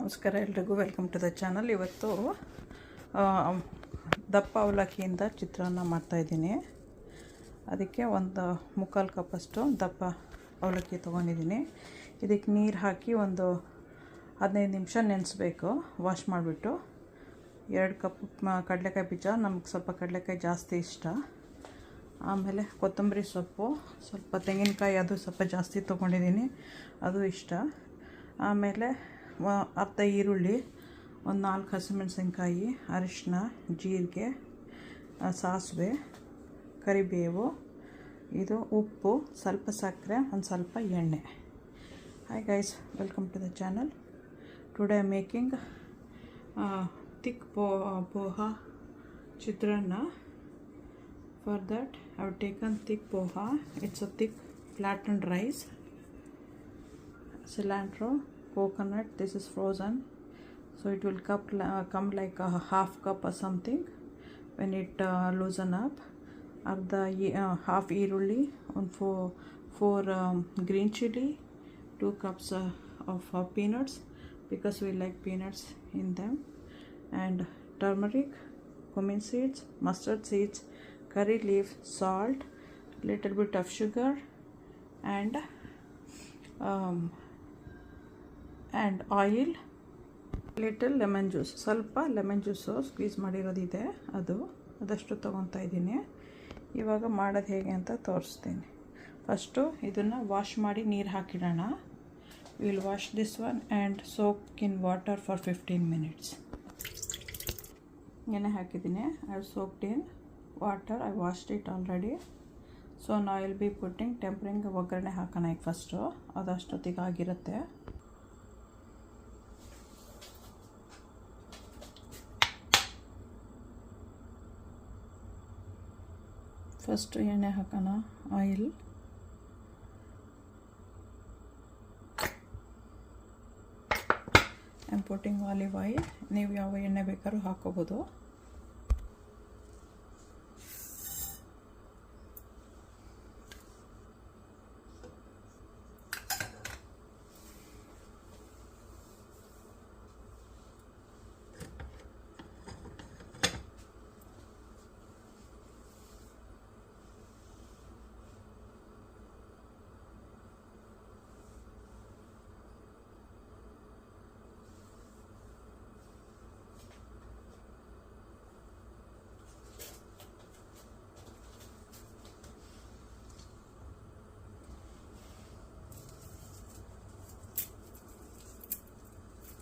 ನಮಸ್ಕಾರ ಎಲ್ರಿಗೂ, welcome to the channel. ಇವತ್ತು ದಪ್ಪ ಅವಲಕ್ಕಿಯಿಂದ ಚಿತ್ರಾನ್ನ ಮಾಡ್ತಾಯಿದ್ದೀನಿ. ಅದಕ್ಕೆ ಒಂದು ಮುಕ್ಕಾಲು ಕಪ್ಪಷ್ಟು ದಪ್ಪ ಅವಲಕ್ಕಿ ತೊಗೊಂಡಿದ್ದೀನಿ. ಇದಕ್ಕೆ ನೀರು ಹಾಕಿ ಒಂದು 15 ನಿಮಿಷ ನೆನೆಸ್ಬೇಕು. ವಾಶ್ ಮಾಡಿಬಿಟ್ಟು 2 ಕಪ್ ಕಡಲೆಕಾಯಿ ಬೀಜ, ನಮಗೆ ಸ್ವಲ್ಪ ಕಡಲೆಕಾಯಿ ಜಾಸ್ತಿ ಇಷ್ಟ. ಆಮೇಲೆ ಕೊತ್ತಂಬರಿ ಸೊಪ್ಪು, ಸ್ವಲ್ಪ ತೆಂಗಿನಕಾಯಿ, ಅದು ಸ್ವಲ್ಪ ಜಾಸ್ತಿ ತೊಗೊಂಡಿದ್ದೀನಿ, ಅದು ಇಷ್ಟ. ಆಮೇಲೆ ಅರ್ಧ ಈರುಳ್ಳಿ, ಒಂದು 4 ಹಸಿಮೆಣಸಿನ್ಕಾಯಿ, ಅರಿಶಿನ, ಜೀರಿಗೆ, ಸಾಸಿವೆ, ಕರಿಬೇವು, ಇದು ಉಪ್ಪು, ಸ್ವಲ್ಪ ಸಕ್ಕರೆ, ಒಂದು ಸ್ವಲ್ಪ ಎಣ್ಣೆ. Hi guys, welcome to the channel. Today I making thick poha chitrana. For that I have taken thick poha. It's a thick flattened rice, cilantro, coconut. This is frozen, so it will come like a half cup or something when it loosen up. Half ಈರುಳ್ಳಿ, ಒಂದು 4 green chili, 2 cups of peanuts because we like peanuts in them, and turmeric, cumin seeds, mustard seeds, curry leaf, salt, little bit of sugar, and oil, little lemon juice. ಸ್ವಲ್ಪ lemon juice squeeze ಮಾಡಿರೋದಿದೆ, ಅದಷ್ಟು ತೊಗೊತಾ ಇದ್ದೀನಿ. ಇವಾಗ ಮಾಡೋದು ಹೇಗೆ ಅಂತ ತೋರಿಸ್ತೀನಿ. First ಇದನ್ನು wash ಮಾಡಿ ನೀರು ಹಾಕಿಡೋಣ. Will wash this one and soak in water for 15 minutes. ಎಣ್ಣೆ ಹಾಕಿದ್ದೀನಿ. I have soaked in water. I washed it already. So ನಾ ವಿಲ್ ಬಿ ಪುಟ್ಟಿಂಗ್ ಟೆಂಪರಿಂಗ್. ಒಗ್ಗರಣೆ ಹಾಕೋಣ ಈಗ ಫಸ್ಟು, ಅದಷ್ಟೊತ್ತಿಗೆ ಆಗಿರುತ್ತೆ. ಫಸ್ಟು ಎಣ್ಣೆ ಹಾಕೋಣ, oil. I am putting olive oil. ನೀವು ಯಾವ ಎಣ್ಣೆ ಬೇಕಾದ್ರೂ ಹಾಕೋಬೋದು.